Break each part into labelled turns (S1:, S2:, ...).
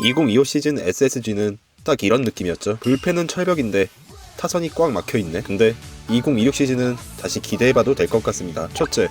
S1: 2025 시즌 SSG는 딱 이런 느낌이었죠. 불펜은 철벽인데 타선이 꽉 막혀있네. 근데 2026 시즌은 다시 기대해봐도 될 것 같습니다. 첫째,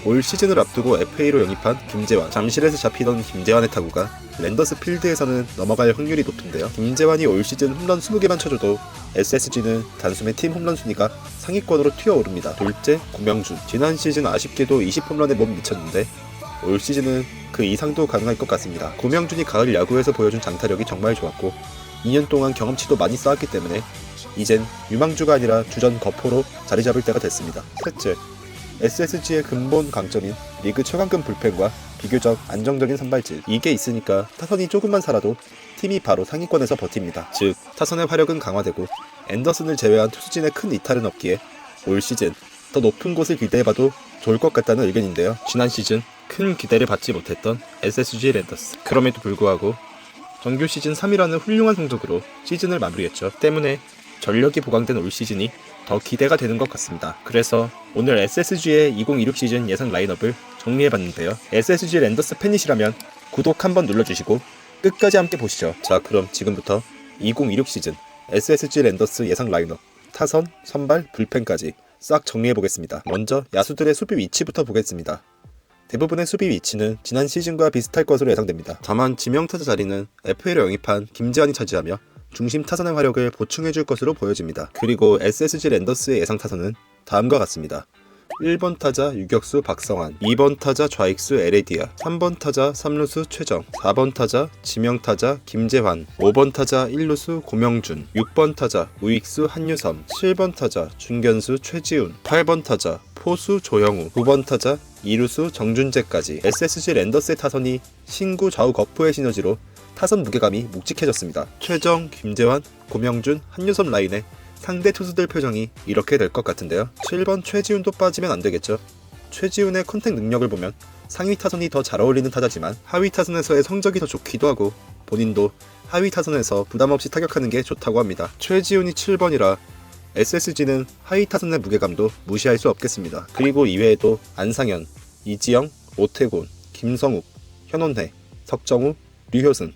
S1: 올 시즌을 앞두고 FA로 영입한 김재환. 잠실에서 잡히던 김재환의 타구가 랜더스 필드에서는 넘어갈 확률이 높은데요. 김재환이 올 시즌 홈런 20개만 쳐줘도 SSG는 단숨에 팀 홈런 순위가 상위권으로 튀어오릅니다. 둘째, 고명준. 지난 시즌 아쉽게도 20홈런에 못 미쳤는데 올 시즌은 그 이상도 가능할 것 같습니다. 고명준이 가을 야구에서 보여준 장타력이 정말 좋았고 2년 동안 경험치도 많이 쌓았기 때문에 이젠 유망주가 아니라 주전 거포로 자리 잡을 때가 됐습니다. 셋째, SSG의 근본 강점인 리그 최강급 불펜과 비교적 안정적인 선발질. 이게 있으니까 타선이 조금만 살아도 팀이 바로 상위권에서 버팁니다. 즉, 타선의 화력은 강화되고 앤더슨을 제외한 투수진에 큰 이탈은 없기에 올 시즌 더 높은 곳을 기대해봐도 좋을 것 같다는 의견인데요. 지난 시즌 큰 기대를 받지 못했던 SSG 랜더스. 그럼에도 불구하고 정규 시즌 3위라는 훌륭한 성적으로 시즌을 마무리했죠. 때문에 전력이 보강된 올 시즌이 더 기대가 되는 것 같습니다. 그래서 오늘 SSG의 2026 시즌 예상 라인업을 정리해봤는데요. SSG 랜더스 팬이시라면 구독 한번 눌러주시고 끝까지 함께 보시죠. 자, 그럼 지금부터 2026 시즌 SSG 랜더스 예상 라인업 타선, 선발, 불펜까지 싹 정리해보겠습니다. 먼저 야수들의 수비 위치부터 보겠습니다. 대부분의 수비 위치는 지난 시즌과 비슷할 것으로 예상됩니다. 다만 지명타자 자리는 FA로 영입한 김재환이 차지하며 중심 타선의 화력을 보충해줄 것으로 보여집니다. 그리고 SSG 랜더스의 예상 타선은 다음과 같습니다. 1번 타자 유격수 박성환, 2번 타자 좌익수 에레디아, 3번 타자 3루수 최정, 4번 타자 지명타자 김재환, 5번 타자 1루수 고명준, 6번 타자 우익수 한유섬, 7번 타자 중견수 최지훈, 8번 타자 포수 조영우, 9번 타자 2루수 정준재까지 SSG 랜더스의 타선이 신구 좌우 거푸의 시너지로 타선 무게감이 묵직해졌습니다. 최정, 김재환, 고명준, 한유섬 라인의 상대 투수들 표정이 이렇게 될 것 같은데요. 7번 최지훈도 빠지면 안되겠죠. 최지훈의 컨택 능력을 보면 상위 타선이 더 잘 어울리는 타자지만 하위 타선에서의 성적이 더 좋기도 하고 본인도 하위 타선에서 부담없이 타격하는 게 좋다고 합니다. 최지훈이 7번이라 SSG는 하위 타선의 무게감도 무시할 수 없겠습니다. 그리고 이외에도 안상현, 이지영, 오태곤, 김성욱, 현원회, 석정우, 류효승,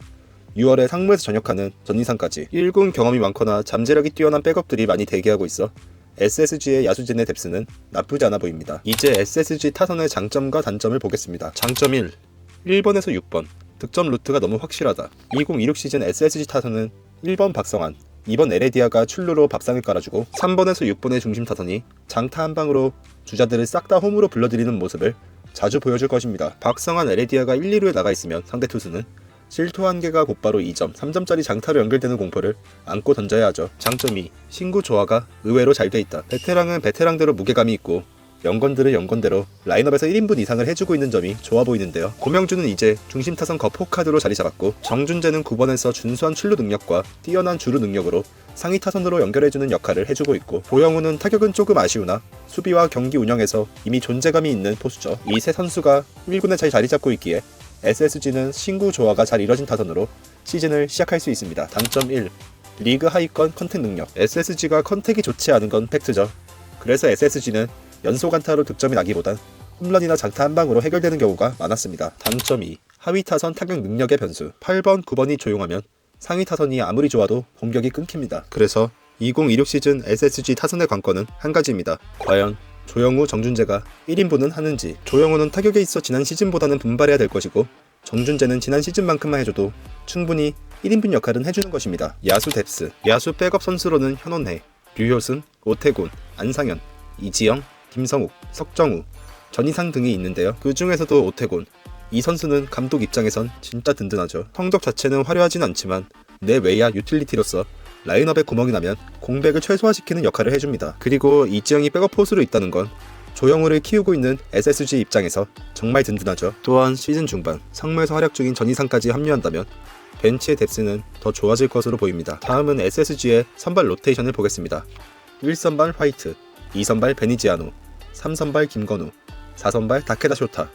S1: 6월에 상무에서 전역하는 전이상까지 1군 경험이 많거나 잠재력이 뛰어난 백업들이 많이 대기하고 있어 SSG의 야수진의 뎁스는 나쁘지 않아 보입니다. 이제 SSG 타선의 장점과 단점을 보겠습니다. 장점 1. 1번에서 6번 득점 루트가 너무 확실하다. 2026 시즌 SSG 타선은 1번 박성환, 2번 에레디아가 출루로 밥상을 깔아주고 3번에서 6번의 중심 타선이 장타 한 방으로 주자들을 싹 다 홈으로 불러들이는 모습을 자주 보여줄 것입니다. 박성환, 에레디아가 1, 2루에 나가 있으면 상대 투수는 실투 한 개가 곧바로 2점, 3점짜리 장타로 연결되는 공포를 안고 던져야 하죠. 장점 2. 신구 조화가 의외로 잘 돼 있다. 베테랑은 베테랑대로 무게감이 있고 연건들은 연건대로 라인업에서 1인분 이상을 해주고 있는 점이 좋아 보이는데요. 고명준은 이제 중심 타선 거포 카드로 자리 잡았고 정준재는 9번에서 준수한 출루 능력과 뛰어난 주루 능력으로 상위 타선으로 연결해주는 역할을 해주고 있고 조영우는 타격은 조금 아쉬우나 수비와 경기 운영에서 이미 존재감이 있는 포수죠. 이 세 선수가 1군에 잘 자리 잡고 있기에 SSG는 신구 조화가 잘 이뤄진 타선으로 시즌을 시작할 수 있습니다. 단점 1. 리그 하위권 컨택 능력. SSG가 컨택이 좋지 않은 건 팩트죠. 그래서 SSG는 연속 안타로 득점이 나기보단 홈런이나 장타 한 방으로 해결되는 경우가 많았습니다. 단점 2. 하위 타선 타격 능력의 변수. 8번, 9번이 조용하면 상위 타선이 아무리 좋아도 공격이 끊깁니다. 그래서 2026 시즌 SSG 타선의 관건은 한 가지입니다. 과연 조영우, 정준재가 1인분은 하는지. 조영우는 타격에 있어 지난 시즌보다는 분발해야 될 것이고 정준재는 지난 시즌만큼만 해줘도 충분히 1인분 역할은 해주는 것입니다. 야수 뎁스. 야수 백업 선수로는 현원회, 류효승, 오태곤, 안상현, 이지영, 김성욱, 석정우, 전이상 등이 있는데요. 그 중에서도 오태곤, 이 선수는 감독 입장에선 진짜 든든하죠. 성적 자체는 화려하진 않지만 내 외야 유틸리티로서 라인업에 구멍이 나면 공백을 최소화시키는 역할을 해줍니다. 그리고 이지영이 백업 포수로 있다는 건 조영우를 키우고 있는 SSG 입장에서 정말 든든하죠. 또한 시즌 중반 상무에서 활약 중인 전이상까지 합류한다면 벤치의 뎁스는 더 좋아질 것으로 보입니다. 다음은 SSG의 선발 로테이션을 보겠습니다. 1선발 화이트, 2선발 베니지아노, 3선발 김건우, 4선발 다케다 쇼타,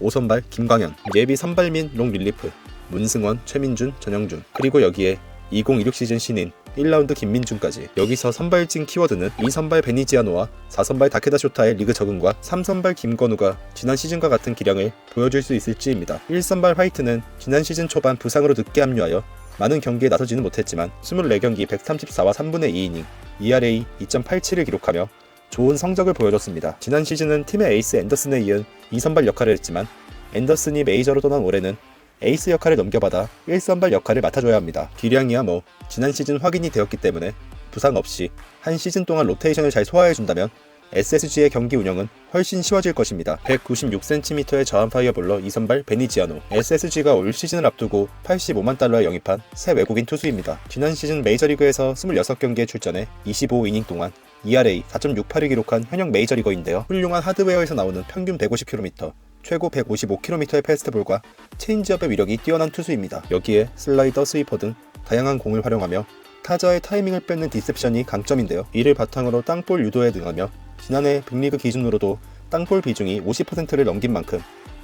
S1: 5선발 김광현, 예비 선발 및 롱 릴리프 문승원, 최민준, 전영준, 그리고 여기에 2026 시즌 신인 1라운드 김민준까지. 여기서 선발진 키워드는 2선발 베니지아노와 4선발 다케다 쇼타의 리그 적응과 3선발 김건우가 지난 시즌과 같은 기량을 보여줄 수 있을지입니다. 1선발 화이트는 지난 시즌 초반 부상으로 늦게 합류하여 많은 경기에 나서지는 못했지만 24경기 134와 3분의 2이닝, ERA 2.87을 기록하며 좋은 성적을 보여줬습니다. 지난 시즌은 팀의 에이스 앤더슨에 이은 2선발 역할을 했지만 앤더슨이 메이저로 떠난 올해는 에이스 역할을 넘겨받아 1선발 역할을 맡아줘야 합니다. 기량이야 뭐 지난 시즌 확인이 되었기 때문에 부상 없이 한 시즌 동안 로테이션을 잘 소화해준다면 SSG의 경기 운영은 훨씬 쉬워질 것입니다. 196cm의 저한 파이어볼러 2선발 베니지아노. SSG가 올 시즌을 앞두고 85만 달러에 영입한 새 외국인 투수입니다. 지난 시즌 메이저리그에서 26경기에 출전해 25이닝 동안 ERA 4.68을 기록한 현역 메이저리거인데요. 훌륭한 하드웨어에서 나오는 평균 150km, 최고 155km의 패스트볼과 체인지업의 위력이 뛰어난 투수입니다. 여기에 슬라이더, 스위퍼 등 다양한 공을 활용하며 타자의 타이밍을 뺏는 디셉션이 강점인데요. 이를 바탕으로 땅볼 유도에 능하며 지난해 빅리그 기준으로도 땅볼 비중이 50%를 넘긴 만큼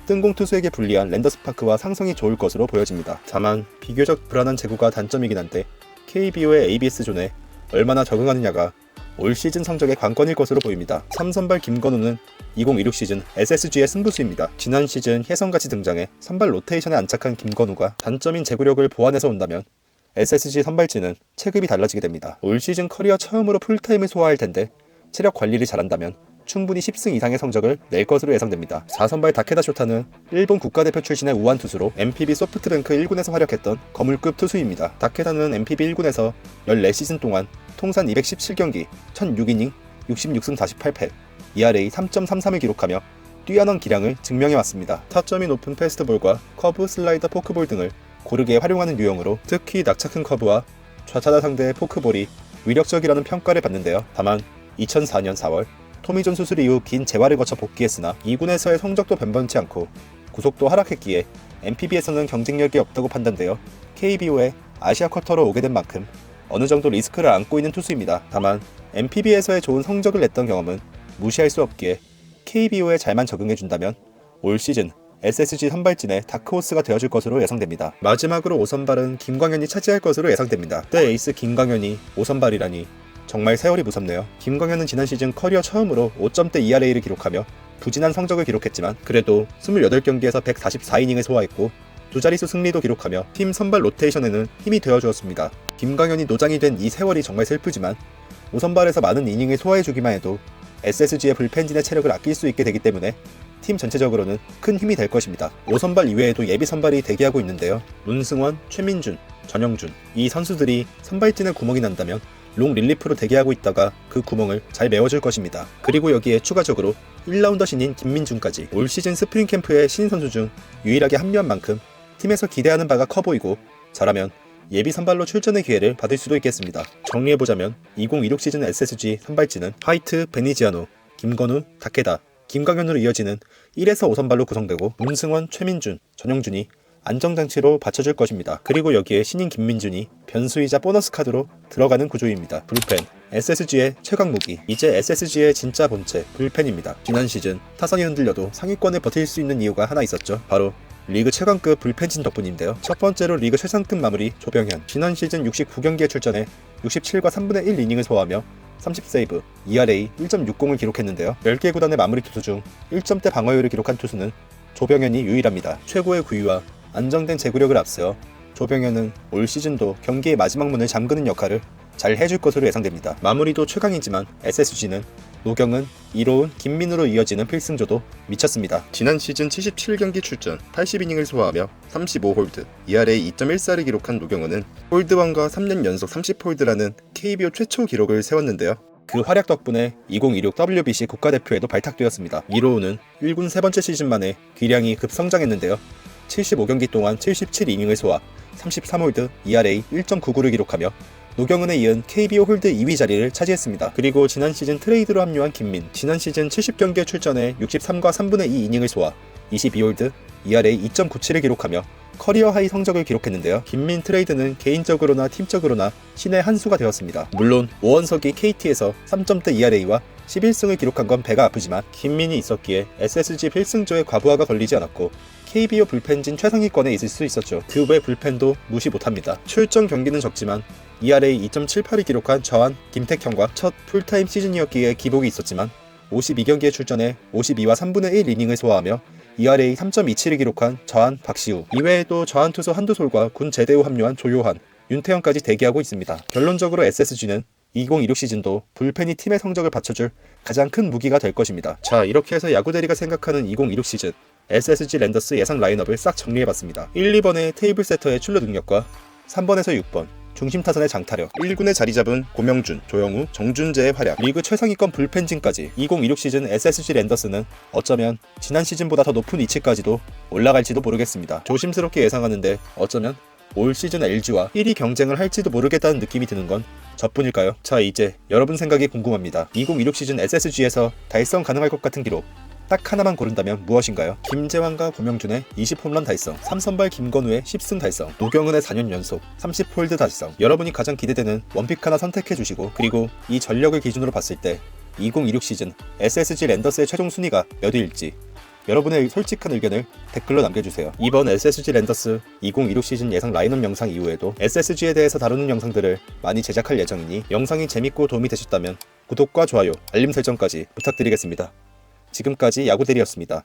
S1: 뜬공 투수에게 불리한 랜더스파크와 상성이 좋을 것으로 보여집니다. 다만 비교적 불안한 제구가 단점이긴 한데 KBO의 ABS 존에 얼마나 적응하느냐가 올 시즌 성적의 관건일 것으로 보입니다. 3선발 김건우는 2016 시즌 SSG의 승부수입니다. 지난 시즌 혜성같이 등장해 선발 로테이션에 안착한 김건우가 단점인 제구력을 보완해서 온다면 SSG 선발진은 체급이 달라지게 됩니다. 올 시즌 커리어 처음으로 풀타임을 소화할 텐데 체력 관리를 잘한다면 충분히 10승 이상의 성적을 낼 것으로 예상됩니다. 4선발 다케다 쇼타는 일본 국가대표 출신의 우완 투수로 MPB 소프트뱅크 1군에서 활약했던 거물급 투수입니다. 다케다는 MPB 1군에서 14시즌 동안 통산 217경기, 1006이닝, 66승 48패, ERA 3.33을 기록하며 뛰어난 기량을 증명해왔습니다. 타점이 높은 패스트볼과 커브, 슬라이더, 포크볼 등을 고르게 활용하는 유형으로 특히 낙차 큰 커브와 좌타자 상대의 포크볼이 위력적이라는 평가를 받는데요. 다만 2004년 4월 토미존 수술 이후 긴 재활을 거쳐 복귀했으나 2군에서의 성적도 변변치 않고 구속도 하락했기에 MPB에서는 경쟁력이 없다고 판단되어 KBO에 아시아 쿼터로 오게 된 만큼 어느 정도 리스크를 안고 있는 투수입니다. 다만 MPB에서의 좋은 성적을 냈던 경험은 무시할 수 없기에 KBO에 잘만 적응해준다면 올 시즌 SSG 선발진의 다크호스가 되어줄 것으로 예상됩니다. 마지막으로 5선발은 김광현이 차지할 것으로 예상됩니다. 때 에이스 김광현이 5선발이라니 정말 세월이 무섭네요. 김광현은 지난 시즌 커리어 처음으로 5점대 ERA를 기록하며 부진한 성적을 기록했지만 그래도 28경기에서 144이닝을 소화했고 두 자릿수 승리도 기록하며 팀 선발 로테이션에는 힘이 되어주었습니다. 김광현이 노장이 된 이 세월이 정말 슬프지만 5선발에서 많은 이닝을 소화해주기만 해도 SSG의 불펜진의 체력을 아낄 수 있게 되기 때문에 팀 전체적으로는 큰 힘이 될 것입니다. 5선발 이외에도 예비 선발이 대기하고 있는데요. 문승원, 최민준, 전영준 이 선수들이 선발진에 구멍이 난다면 롱 릴리프로 대기하고 있다가 그 구멍을 잘 메워줄 것입니다. 그리고 여기에 추가적으로 1라운더 신인 김민준까지 올 시즌 스프링 캠프의 신인 선수 중 유일하게 합류한 만큼 팀에서 기대하는 바가 커 보이고 잘하면 예비 선발로 출전의 기회를 받을 수도 있겠습니다. 정리해보자면 2016 시즌 SSG 선발진은 화이트, 베니지아노, 김건우, 다케다, 김광현으로 이어지는 1에서 5선발로 구성되고 문승원, 최민준, 전영준이 안정장치로 받쳐줄 것입니다. 그리고 여기에 신인 김민준이 변수이자 보너스 카드로 들어가는 구조입니다. 불펜, SSG의 최강 무기. 이제 SSG의 진짜 본체, 불펜입니다. 지난 시즌 타선이 흔들려도 상위권에 버틸 수 있는 이유가 하나 있었죠. 바로 리그 최강급 불펜진 덕분인데요. 첫 번째로 리그 최상급 마무리 조병현. 지난 시즌 69경기에 출전해 67과 3분의 1 이닝을 소화하며 30세이브, ERA 1.60을 기록했는데요. 10개 구단의 마무리 투수 중 1점대 방어율을 기록한 투수는 조병현이 유일합니다. 최고의 구위와 안정된 제구력을 앞세워 조병현은 올 시즌도 경기의 마지막 문을 잠그는 역할을 잘 해줄 것으로 예상됩니다. 마무리도 최강이지만 SSG는 노경은, 이로운, 김민우로 이어지는 필승조도 미쳤습니다. 지난 시즌 77경기 출전, 80이닝을 소화하며 35홀드, ERA 2.14를 기록한 노경은은 홀드왕과 3년 연속 30홀드라는 KBO 최초 기록을 세웠는데요. 그 활약 덕분에 2016 WBC 국가대표에도 발탁되었습니다. 이로운은 1군 세 번째 시즌 만에 기량이 급성장했는데요. 75경기 동안 77이닝을 소화, 33홀드, ERA 1.99를 기록하며 노경은에 이은 KBO 홀드 2위 자리를 차지했습니다. 그리고 지난 시즌 트레이드로 합류한 김민, 지난 시즌 70경기에 출전해 63과 3분의 2 이닝을 소화, 22홀드, ERA 2.97을 기록하며 커리어 하이 성적을 기록했는데요. 김민 트레이드는 개인적으로나 팀적으로나 신의 한 수가 되었습니다. 물론 오원석이 KT에서 3점대 ERA와 11승을 기록한 건 배가 아프지만 김민이 있었기에 SSG 필승조의 과부하가 걸리지 않았고 KBO 불펜진 최상위권에 있을 수 있었죠. 그 외 불펜도 무시 못합니다. 출전 경기는 적지만 ERA 2.78을 기록한 저한 김택현과 첫 풀타임 시즌이었기에 기복이 있었지만 52경기에 출전해 52와 3분의 1 이닝을 소화하며 ERA 3.27을 기록한 저한 박시우, 이외에도 저한 투수 한두솔과 군 제대 후 합류한 조요한, 윤태영까지 대기하고 있습니다. 결론적으로 SSG는 2026 시즌도 불펜이 팀의 성적을 받쳐줄 가장 큰 무기가 될 것입니다. 자, 이렇게 해서 야구대리가 생각하는 2026 시즌 SSG 랜더스 예상 라인업을 싹 정리해봤습니다. 1, 2번의 테이블 세터의 출루 능력과 3번에서 6번 중심 타선의 장타력, 1군에 자리 잡은 고명준, 조영우, 정준재의 활약, 리그 최상위권 불펜진까지 2026 시즌 SSG 랜더스는 어쩌면 지난 시즌보다 더 높은 위치까지도 올라갈지도 모르겠습니다. 조심스럽게 예상하는데 어쩌면 올 시즌 LG와 1위 경쟁을 할지도 모르겠다는 느낌이 드는 건 저뿐일까요? 자, 이제 여러분 생각이 궁금합니다. 2026 시즌 SSG에서 달성 가능할 것 같은 기록 딱 하나만 고른다면 무엇인가요? 김재환과 고명준의 20홈런 달성, 삼선발 김건우의 10승 달성, 노경은의 4년 연속 30홀드 달성. 여러분이 가장 기대되는 원픽 하나 선택해 주시고, 그리고 이 전력을 기준으로 봤을 때 2026 시즌 SSG 랜더스의 최종 순위가 몇 위일지 여러분의 솔직한 의견을 댓글로 남겨주세요. 이번 SSG 랜더스 2026 시즌 예상 라인업 영상 이후에도 SSG에 대해서 다루는 영상들을 많이 제작할 예정이니 영상이 재밌고 도움이 되셨다면 구독과 좋아요, 알림 설정까지 부탁드리겠습니다. 지금까지 야구대리였습니다.